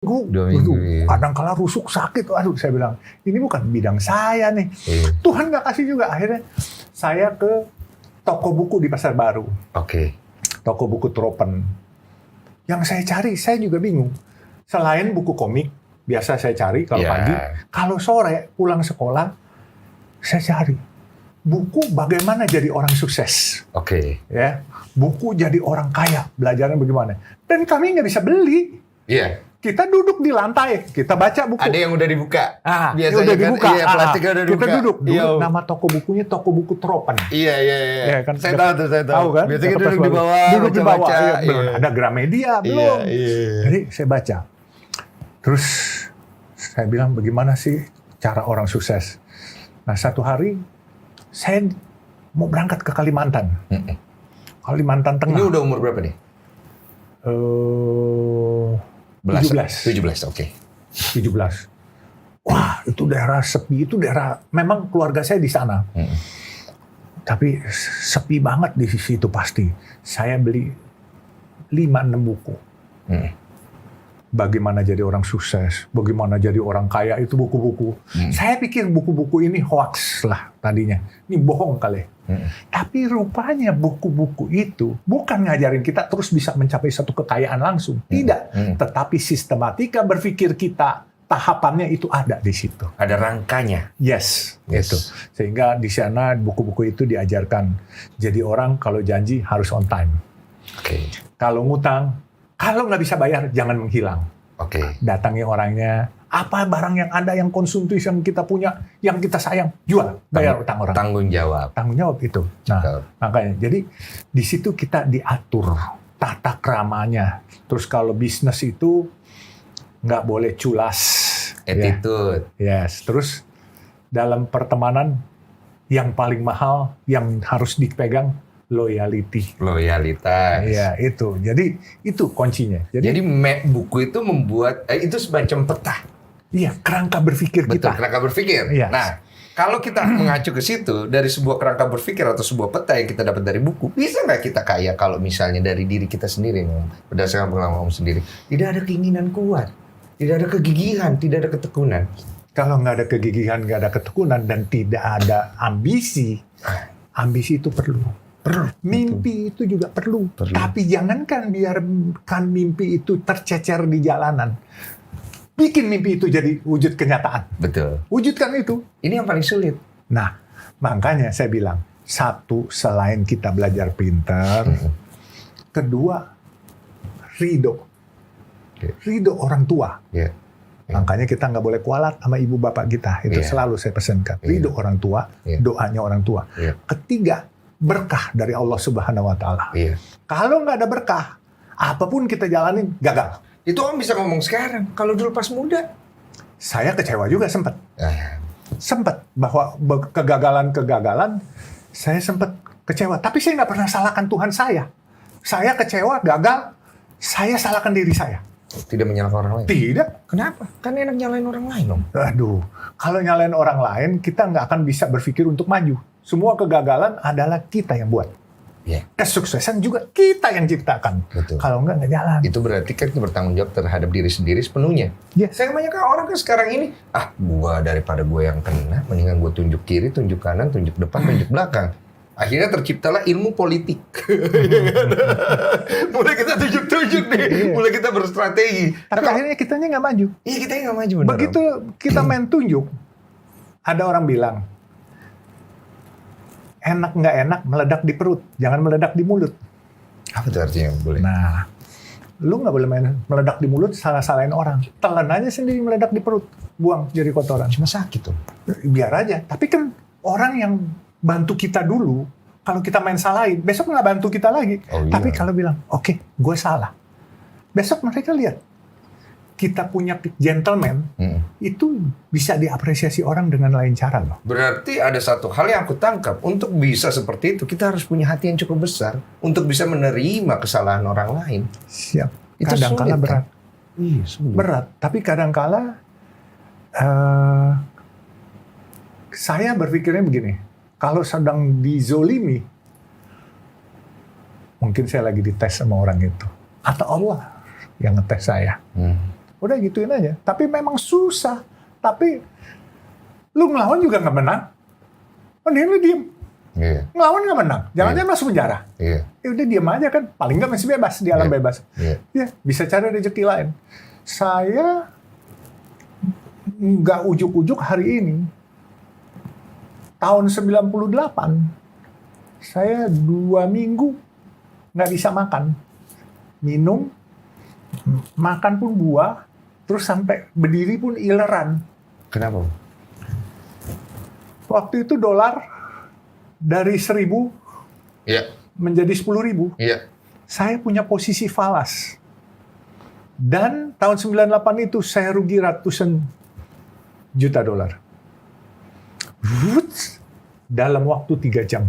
2 minggu. Kadang-kala rusuk sakit, aduh saya bilang, ini bukan bidang saya nih. Tuhan nggak kasih juga. Akhirnya saya ke toko buku di Pasar Baru. Toko buku Tropen. Yang saya cari, saya juga bingung. Selain buku komik, biasa saya cari kalau pagi. Kalau sore pulang sekolah, saya cari buku bagaimana jadi orang sukses. Ya, buku jadi orang kaya, belajarnya bagaimana. Dan kami nggak bisa beli. Kita duduk di lantai, kita baca buku. Ada yang udah dibuka. Biasanya udah dibuka. Iya, plastiknya udah dibuka. Kita duduk. Nama toko bukunya toko buku Tropen. Iya. Kan, saya tahu kan? Biasanya duduk di bawah. Duduk di bawah. Belum ada Gramedia, belum. Jadi saya baca. Terus saya bilang, bagaimana sih cara orang sukses? Nah, satu hari saya mau berangkat ke Kalimantan. Kalimantan Tengah. Ini udah umur berapa nih? 17, oke. 17. Wah, itu daerah sepi, itu daerah, memang keluarga saya di sana. Tapi sepi banget di situ pasti. Saya beli 5-6 buku. Bagaimana jadi orang sukses, bagaimana jadi orang kaya, itu buku-buku. Saya pikir buku-buku ini hoax lah tadinya. Ini bohong kali. Tapi rupanya buku-buku itu bukan ngajarin kita terus bisa mencapai satu kekayaan langsung. Tidak. Tetapi sistematika berpikir kita, tahapannya itu ada di situ. Ada rangkanya. Yes. Gitu. Sehingga di sana buku-buku itu diajarkan. Jadi orang kalau janji harus on time. Kalau ngutang, kalau nggak bisa bayar, jangan menghilang. Datangi orangnya. Apa barang yang ada, yang konsumtif, yang kita punya, yang kita sayang, jual, bayar utang orang. Tanggung jawab itu. Nah, makanya, jadi di situ kita diatur tata kramanya. Terus kalau bisnis itu nggak boleh culas. Attitude. Yes. Terus dalam pertemanan yang paling mahal, yang harus dipegang, loyalitas. Iya, itu. Jadi itu kuncinya. Jadi buku itu membuat itu semacam peta. Iya, kerangka berpikir kita. Betul, kerangka berpikir. Yes. Nah, kalau kita mengacu ke situ dari sebuah kerangka berpikir atau sebuah peta yang kita dapat dari buku, bisa nggak kita kaya kalau misalnya dari diri kita sendiri, berdasarkan pengalaman sendiri, tidak ada keinginan kuat, tidak ada kegigihan, tidak ada ketekunan. Kalau nggak ada kegigihan, nggak ada ketekunan, dan tidak ada ambisi, ambisi itu perlu. Mimpi itu juga perlu. Tapi jangankan biarkan mimpi itu tercecer di jalanan. Bikin mimpi itu jadi wujud kenyataan. Betul. Wujudkan itu. Ini yang paling sulit. Nah, makanya saya bilang, satu, selain kita belajar pintar, kedua, ridho. Ridho orang tua. Makanya kita nggak boleh kualat sama ibu bapak kita. Itu selalu saya pesankan. Ridho orang tua, doanya orang tua. Ketiga, berkah dari Allah Subhanahu wa Ta'ala. Kalau nggak ada berkah, apapun kita jalanin gagal. Itu Om bisa ngomong sekarang. Kalau dulu pas muda, saya kecewa juga sempat. Sempat bahwa kegagalan saya sempat kecewa. Tapi saya nggak pernah salahkan Tuhan saya. Saya kecewa, gagal, saya salahkan diri saya. Tidak menyalahkan orang lain? Tidak. Kenapa? Kan enak nyalain orang lain, Om. Aduh, kalau nyalain orang lain, kita nggak akan bisa berpikir untuk maju. Semua kegagalan adalah kita yang buat. Kesuksesan juga kita yang ciptakan. Kalau nggak jalan. Itu berarti kan kita bertanggung jawab terhadap diri sendiri sepenuhnya. Saya banyak orang kan sekarang ini, daripada gue yang kena, mendingan gue tunjuk kiri, tunjuk kanan, tunjuk depan, tunjuk belakang. Akhirnya terciptalah ilmu politik. Mulai kita tunjuk-tunjuk nih, mulai kita berstrategi. Tapi akhirnya kitanya nggak maju. Iya, kita nggak maju. Bener, begitu kita main tunjuk, ada orang bilang, enak nggak enak meledak di perut, jangan meledak di mulut. Apa itu artinya? Boleh. Nah, lu nggak boleh main meledak di mulut, salah-salahin orang. Telan aja sendiri meledak di perut, buang jadi kotoran. Cuma sakit tuh. Biar aja. Tapi kan orang yang bantu kita dulu, kalau kita main salahin, besok nggak bantu kita lagi. Tapi kalau bilang, oke, gue salah. Besok mereka lihat, kita punya gentleman, itu bisa diapresiasi orang dengan lain cara loh. Berarti ada satu hal yang aku tangkap, untuk bisa seperti itu, kita harus punya hati yang cukup besar, untuk bisa menerima kesalahan orang lain. Siap. Kadang-kala berat. Berat, tapi kadang-kala saya berpikirnya begini, kalau sedang dizolimi, mungkin saya lagi dites sama orang itu, atau Allah yang ngetes saya. Udah gituin aja. Tapi memang susah. Tapi lu ngelawan juga nggak menang. Mending lu diem. Iya. Ngelawan nggak menang. Jangan-jangan masuk penjara. Iya. Ya udah diem aja kan. Paling nggak masih bebas di alam bebas. Iya. Ya bisa cari rezeki lain. Saya nggak ujuk-ujuk hari ini. Tahun 98 saya 2 minggu nggak bisa makan, minum, makan pun buah, terus sampai berdiri pun ileran. Kenapa? Waktu itu dolar dari 1.000 Iya. menjadi 10.000. Iya. Saya punya posisi falas. Dan tahun 98 itu saya rugi ratusan juta dolar. Dalam waktu 3 jam.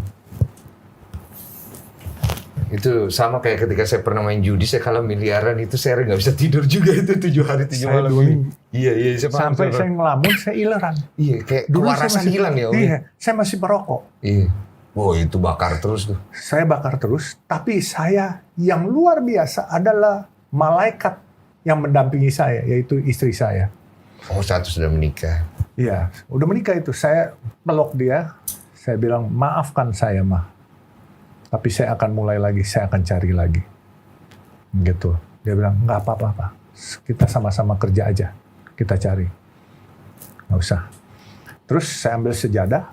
Itu sama kayak ketika saya pernah main judi, saya kalah miliaran, itu saya nggak bisa tidur juga itu 7 hari 7 Saya malam. 2 minggu. Iya, saya paham. Sampai saya ngelamun, saya ileran. Iya, kayak Dulu saya kewarasan masih- hilang ya Om. Iya, saya masih perokok. Iya. Wow, itu bakar terus tuh. Saya bakar terus, tapi saya yang luar biasa adalah malaikat yang mendampingi saya, yaitu istri saya. Oh, satu sudah menikah. Iya, udah menikah itu. Saya peluk dia, saya bilang, maafkan saya, Ma. Tapi saya akan mulai lagi, saya akan cari lagi. Gitu. Dia bilang, nggak apa-apa. Kita sama-sama kerja aja. Kita cari. Nggak usah. Terus saya ambil sejadah.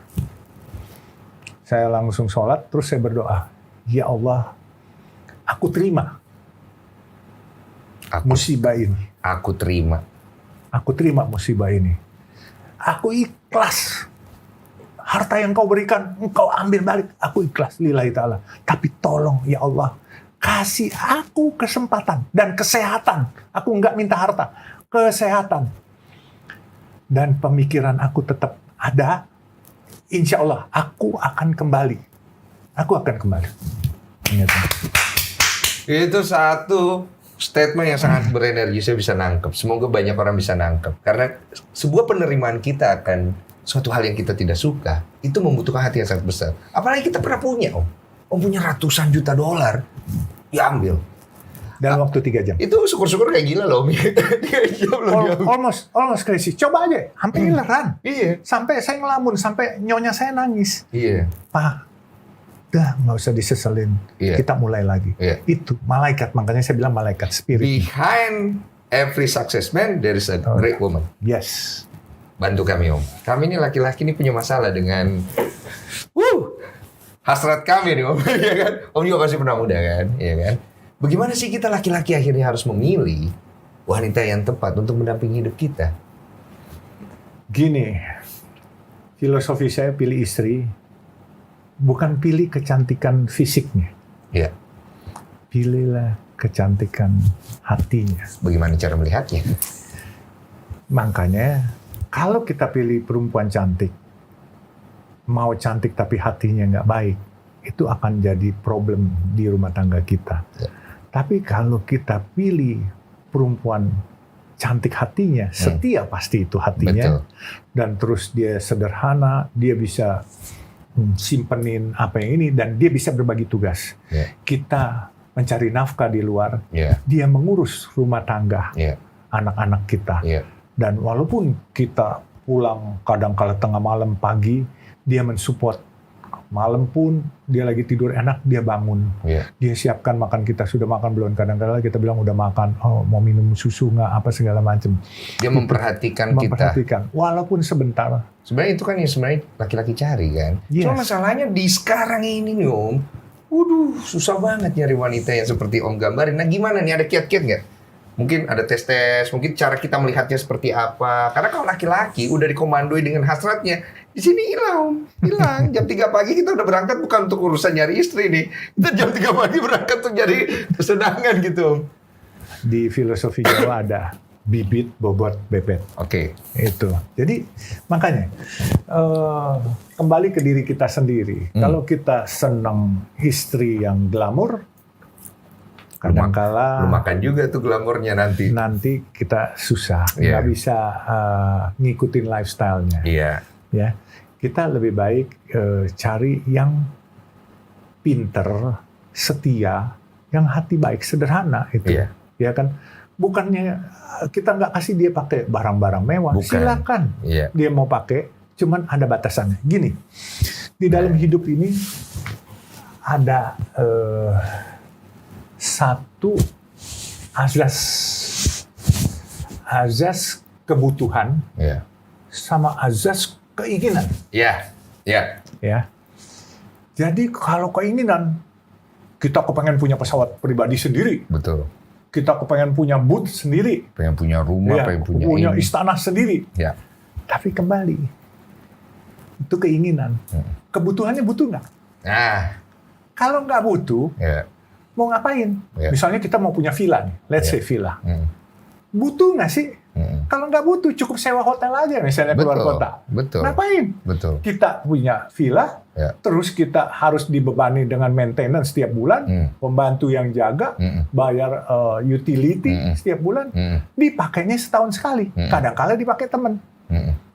Saya langsung sholat, terus saya berdoa. Ya Allah, aku terima musibah ini. Aku terima. Aku terima musibah ini. Aku ikhlas. Harta yang kau berikan, engkau ambil balik. Aku ikhlas, lillahi ta'ala. Tapi tolong, ya Allah, kasih aku kesempatan dan kesehatan. Aku nggak minta harta, kesehatan. Dan pemikiran aku tetap ada. Insya Allah, aku akan kembali. Aku akan kembali. Gitu. Itu satu statement yang sangat berenergi, saya bisa nangkep. Semoga banyak orang bisa nangkep. Karena sebuah penerimaan kita akan suatu hal yang kita tidak suka, itu membutuhkan hati yang sangat besar. Apalagi kita pernah punya, Om. Om punya ratusan juta dolar, diambil. Dalam waktu 3 jam. Itu syukur-syukur kayak gila loh, Om. 3 jam loh diambil. Almost crazy. Coba aja, hampir ileran. Iya. Sampai saya ngelamun, sampai nyonya saya nangis. Iya. Pak, udah nggak usah diseselin. Iya. Kita mulai lagi. Iya. Itu malaikat, makanya saya bilang malaikat spirit. Behind every success man, there is a great woman. Yes. Bantu kami, Om. Kami ini laki-laki ini punya masalah dengan hasrat kami nih, Om. Iya kan? Om juga pasti pernah muda kan? Iya kan? Bagaimana sih kita laki-laki akhirnya harus memilih wanita yang tepat untuk mendampingi hidup kita? Gini, filosofi saya pilih istri, bukan pilih kecantikan fisiknya. Iya. Pilihlah kecantikan hatinya. Bagaimana cara melihatnya? Makanya, kalau kita pilih perempuan cantik, mau cantik tapi hatinya nggak baik, itu akan jadi problem di rumah tangga kita. Ya. Tapi kalau kita pilih perempuan cantik hatinya, setia pasti itu hatinya. Betul. Dan terus dia sederhana, dia bisa simpenin apa yang ini, dan dia bisa berbagi tugas. Ya. Kita mencari nafkah di luar, Ya. dia mengurus rumah tangga, Ya. anak-anak kita. Ya. Dan walaupun kita pulang kadang-kala tengah malam, pagi, dia mensupport. Malam pun dia lagi tidur enak, dia bangun. Ya. Dia siapkan makan kita, sudah makan belum? Kadang-kadang kita bilang udah makan, oh mau minum susu nggak, apa segala macam. Dia memperhatikan kita. Memperhatikan, walaupun sebentar. Sebenarnya itu kan yang sebenarnya laki-laki cari kan. Yes. Cuma masalahnya di sekarang ini nih, Om. Waduh, susah banget nyari wanita yang seperti Om gambarin. Nah gimana nih, ada kiat-kiat nggak? Mungkin ada tes-tes, mungkin cara kita melihatnya seperti apa. Karena kalau laki-laki udah dikomandoi dengan hasratnya, di sini hilang, hilang. Jam 3 pagi kita udah berangkat bukan untuk urusan nyari istri nih. Kita jam 3 pagi berangkat untuk nyari kesenangan gitu, Om. Di filosofi Jawa ada bibit, bobot, bebet. Oke. Itu. Jadi makanya kembali ke diri kita sendiri. Kalau kita senang istri yang glamor, kadangkala Lu makan juga tuh glamornya nanti. nanti kita susah, Iya. nggak bisa ngikutin lifestyle-nya. Iya. Ya, kita lebih baik cari yang pinter, setia, yang hati baik, sederhana itu. Iya. Ya kan, bukannya kita nggak kasih dia pakai barang-barang mewah. Bukan. Silakan dia mau pakai, cuman ada batasannya. Gini, di dalam hidup ini ada satu azas kebutuhan sama azas keinginan. Ya. Jadi kalau keinginan, kita kepengen punya pesawat pribadi sendiri. Betul. Kita kepengen punya booth sendiri. Pengen punya rumah, pengen punya istana sendiri. Ya. Tapi kembali, itu keinginan. Kebutuhannya butuh nggak? Nah. Kalau nggak butuh, mau ngapain? Misalnya kita mau punya villa nih, let's say villa. Butuh nggak sih? Kalau nggak butuh, cukup sewa hotel aja misalnya keluar kota. Betul. Ngapain? Betul. Kita punya villa, terus kita harus dibebani dengan maintenance setiap bulan, pembantu yang jaga, bayar utility setiap bulan, dipakainya setahun sekali. Kadang-kala dipakai teman.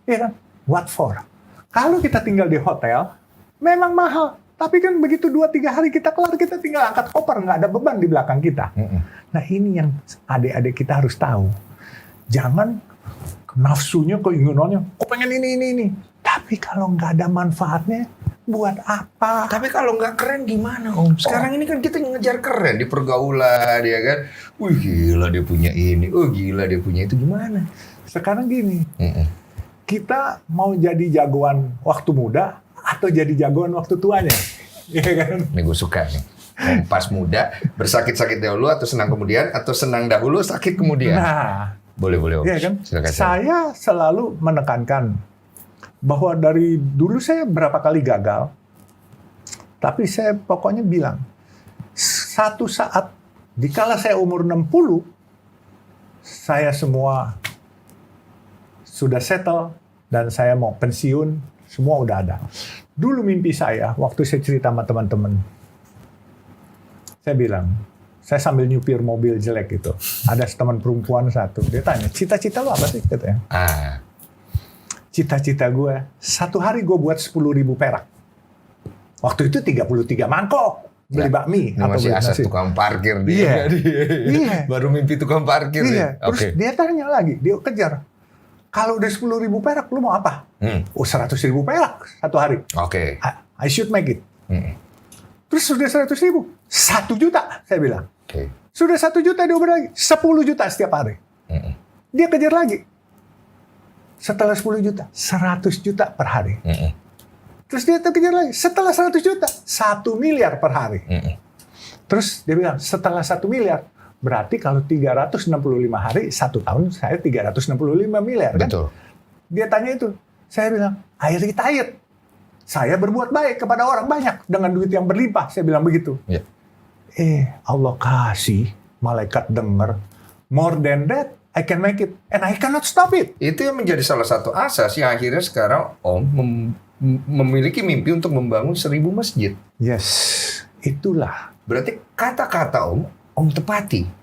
Iya kan? What for? Kalau kita tinggal di hotel, memang mahal. Tapi kan begitu 2-3 hari kita kelar, kita tinggal angkat koper, nggak ada beban di belakang kita. Nah ini yang adik-adik kita harus tahu. Jangan nafsunya, keinginannya, kok pengen ini. Tapi kalau nggak ada manfaatnya, buat apa? Tapi kalau nggak keren gimana, Om? Sekarang ini kan kita ngejar keren di pergaulan, ya kan? Wih, gila dia punya ini. Oh, gila dia punya itu. Gimana? Sekarang gini, kita mau jadi jagoan waktu muda atau jadi jagoan waktu tuanya? Iya kan? Ini gue suka nih. Pas muda, bersakit-sakit dahulu atau senang kemudian, atau senang dahulu, sakit kemudian. Nah, boleh. Iya kan? Silakan. Saya selalu menekankan bahwa dari dulu saya berapa kali gagal, tapi saya pokoknya bilang, satu saat, dikala saya umur 60, saya semua sudah settle, dan saya mau pensiun, semua udah ada. Dulu mimpi saya, waktu saya cerita sama teman-teman, saya bilang, saya sambil nyupir mobil jelek itu. Ada teman perempuan satu, dia tanya, cita-cita lo apa sih? Katanya. Cita-cita gue, satu hari gue buat 10.000 perak. Waktu itu 33 mangkok, beli bakmi. Ini masih asas tukang parkir dia. Iya. Baru mimpi tukang parkir. Iya. Terus dia tanya lagi, dia kejar. Kalau udah 10.000 perak, lu mau apa? 100.000 perak satu hari. Oke. I should make it. Terus sudah 100.000, 1 juta, saya bilang. Sudah 1 juta, dia lagi 10 juta setiap hari. Dia kejar lagi. Setelah 10 juta, 100 juta per hari. Terus dia kejar lagi. Setelah 100 juta, 1 miliar per hari. Terus dia bilang, setelah 1 miliar, berarti kalau 365 hari, 1 tahun saya 365 miliar. Betul. Kan? Dia tanya itu. Saya bilang, I retired. Saya berbuat baik kepada orang banyak dengan duit yang berlimpah. Saya bilang begitu. Allah kasih, malaikat dengar. More than that, I can make it. And I cannot stop it. Itu yang menjadi salah satu asas yang akhirnya sekarang Om memiliki mimpi untuk membangun 1000 masjid. Yes, itulah. Berarti kata-kata Om tepati.